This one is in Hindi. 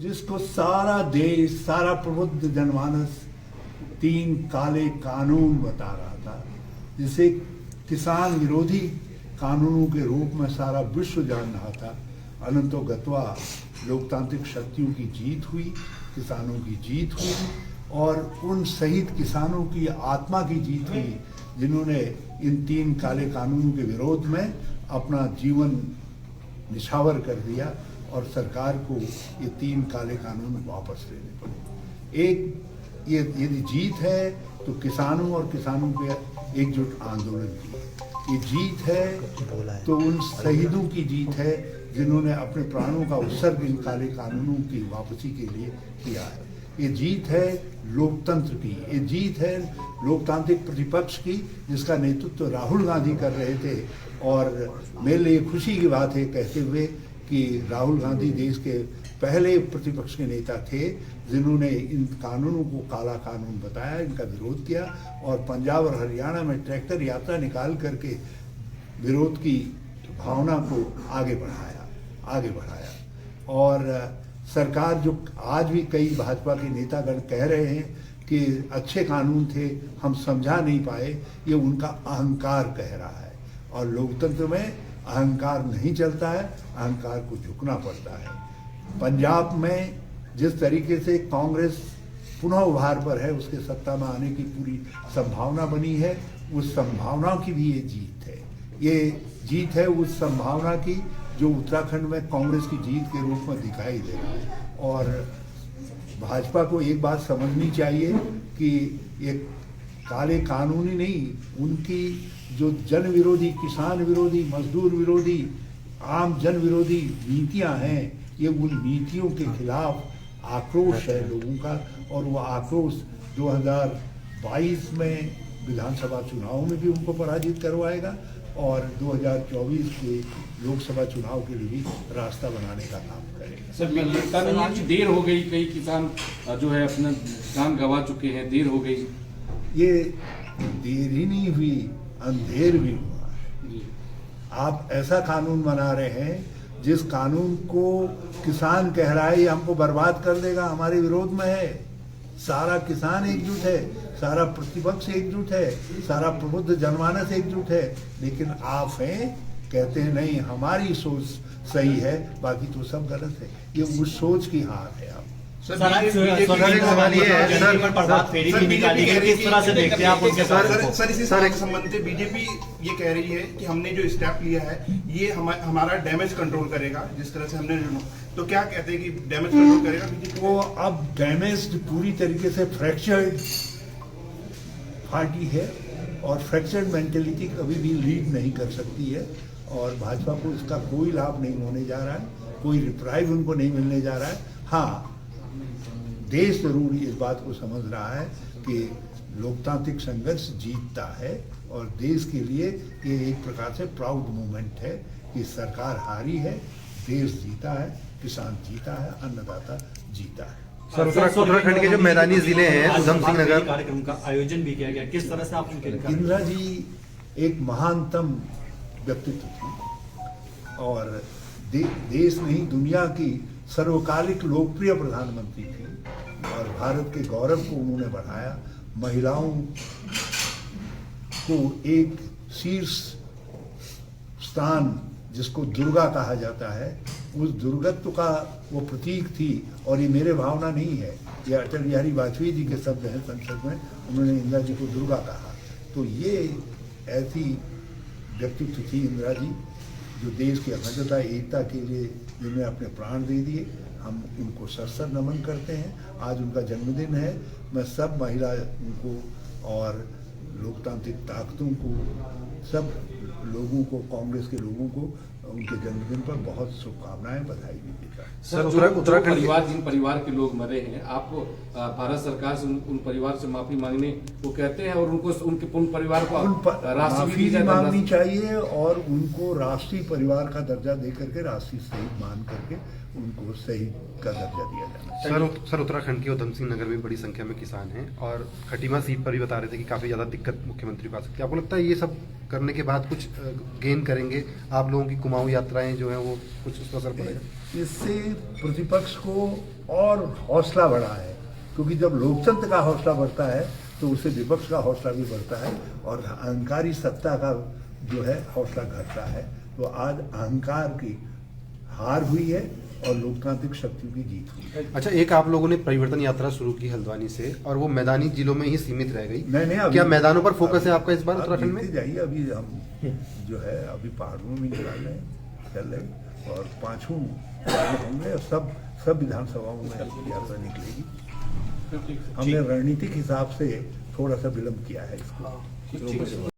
जिसको सारा देश, सारा प्रबुद्ध जनमानस 3 काले कानून बता रहा था, जिसे किसान विरोधी कानूनों के रूप में सारा विश्व जान रहा था। अनंतो गत्वा लोकतांत्रिक शक्तियों की जीत हुई, किसानों की जीत हुई और उन शहीद किसानों की आत्मा की जीत हुई जिन्होंने इन 3 काले कानूनों के विरोध में अपना जीवन निछावर कर दिया और सरकार को ये 3 काले कानून वापस लेने पड़े। एक ये यदि जीत है तो किसानों और किसानों के एकजुट आंदोलन की, ये जीत है तो उन शहीदों की जीत है जिन्होंने अपने प्राणों का उत्सर्ग इन काले कानूनों की वापसी के लिए किया है। ये जीत है लोकतंत्र की, ये जीत है लोकतांत्रिक प्रतिपक्ष की, जिसका नेतृत्व राहुल गांधी कर रहे थे। और मेरे लिए खुशी की बात है कहते हुए कि राहुल गांधी देश के पहले प्रतिपक्ष के नेता थे जिन्होंने इन कानूनों को काला कानून बताया, इनका विरोध किया और पंजाब और हरियाणा में ट्रैक्टर यात्रा निकाल करके विरोध की भावना को आगे बढ़ाया। और सरकार जो आज भी कई भाजपा के नेतागण कह रहे हैं कि अच्छे कानून थे, हम समझा नहीं पाए, ये उनका अहंकार कह रहा है। और लोकतंत्र में अहंकार नहीं चलता है, अहंकार को झुकना पड़ता है। पंजाब में जिस तरीके से कांग्रेस पुनः उभार पर है, उसके सत्ता में आने की पूरी संभावना बनी है, उस संभावना की भी ये जीत है। ये जीत है उस संभावना की जो उत्तराखंड में कांग्रेस की जीत के रूप में दिखाई दे रहा है। और भाजपा को एक बात समझनी चाहिए कि ये काले कानून ही नहीं, उनकी जो जन विरोधी, किसान विरोधी, मजदूर विरोधी, आम जन विरोधी नीतियां हैं, ये उन नीतियों के खिलाफ आक्रोश है लोगों का। और वो आक्रोश 2022 में विधानसभा चुनाव में भी उनको पराजित करवाएगा और 2024 के लोकसभा चुनाव के लिए भी रास्ता बनाने का काम करेगा। सर, लगता नहीं है कि देर हो गई, कई किसान जो है अपना जान गंवा चुके हैं, देर हो गई? ये देर ही नहीं हुई, अंधेर भी हुआ है। आप ऐसा कानून बना रहे हैं जिस कानून को किसान कह रहा है ये हमको बर्बाद कर देगा, हमारे विरोध में है। सारा किसान एकजुट है, सारा प्रतिपक्ष एकजुट है, सारा प्रबुद्ध जनमानस एकजुट है, लेकिन आप हैं कहते हैं नहीं हमारी सोच सही है, बाकी तो सब गलत है। ये उस सोच की हार है। आप सर एक संबंधित बीजेपी ये कह रही है कि हमने जो स्टेप लिया है ये हमारा डैमेज कंट्रोल करेगा, जिस तरह से हमने, तो क्या कहते हैं कि डैमेज कंट्रोल करेगा बीजेपी? वो अब डैमेज पूरी तरीके से फ्रैक्चर्ड पार्टी है और फ्रैक्चर्ड मेंटेलिटी कभी भी लीड नहीं कर सकती है और भाजपा को इसका कोई लाभ नहीं होने जा रहा है, कोई रिप्राइव उनको नहीं मिलने जा रहा है। हाँ, देश जरूर इस बात को समझ रहा है कि लोकतांत्रिक संघर्ष जीतता है और देश के लिए ये एक प्रकार से प्राउड मोमेंट है कि सरकार हारी है, देश जीता है, किसान जीता है, अन्नदाता जीता है। सर, उत्तराखंड के जो मैदानी जिले हैं, उधम सिंह नगर, कार्यक्रम का आयोजन भी किया गया, किस तरह से आप उनके? इंदिरा जी एक महानतम व्यक्तित्व थी और देश नहीं दुनिया की सर्वकालिक लोकप्रिय प्रधानमंत्री थी और भारत के गौरव को उन्होंने बढ़ाया। महिलाओं को एक शीर्ष स्थान जिसको दुर्गा कहा जाता है, उस दुर्गत्व का वो प्रतीक थी। और ये मेरे भावना नहीं है, ये अटल बिहारी वाजपेयी जी के शब्द हैं संसद में, उन्होंने इंदिरा जी को दुर्गा कहा। तो ये ऐसी व्यक्तित्व थी इंदिरा जी जो देश की अखंडता एकता के लिए जिन्होंने अपने प्राण दे दिए। हम उनको सर नमन करते हैं। आज उनका जन्मदिन है। मैं सब महिला को और लोकतांत्रिक ताकतों को, सब लोगों को, कांग्रेस के लोगों को उनके जन्मदिन पर बहुत शुभकामनाएं, बधाई भी देता है। सर, उत्तराखंड परिवार, जिन परिवार के लोग मरे हैं, आप भारत सरकार से उन परिवार से माफी मांगने को कहते हैं और उनको उनके उन परिवार को माफी मांगनी चाहिए और उनको राष्ट्रीय परिवार का दर्जा दे करके, राष्ट्रीय शहीद मान करके उनको शहीद का दर्जा दिया जाना चाहिए। सर उत्तराखंड के उधम सिंह नगर में बड़ी संख्या में किसान हैं और खटीमा सीट पर भी बता रहे थे कि काफ़ी ज़्यादा दिक्कत मुख्यमंत्री को आ सकती है। आपको लगता है ये सब करने के बाद कुछ गेन करेंगे आप लोगों की कुमाऊं यात्राएं जो हैं वो कुछ उस पर असर पड़ेगा? इससे प्रतिपक्ष को और हौसला बढ़ा है, क्योंकि जब लोकतंत्र का हौसला बढ़ता है तो उससे विपक्ष का हौसला भी बढ़ता है और अहंकारी सत्ता का जो है हौसला घटता है। तो आज अहंकार की हार हुई है और लोकतांत्रिक शक्तियों की जीत हुई है। अच्छा, एक आप लोगों ने परिवर्तन यात्रा शुरू की हल्द्वानी से और वो मैदानी जिलों में ही सीमित रह गई। नहीं, क्या मैदानों पर फोकस है आपका इस बार उत्तराखंड में? जाइए, अभी हम जो है अभी पहाड़ों में भी निकाल रहे हैं, चल रहे हैं और 5 होंगे और सब विधानसभाओं में यात्रा निकलेगी। हमने रणनीतिक हिसाब से थोड़ा सा विलंब किया है इसको।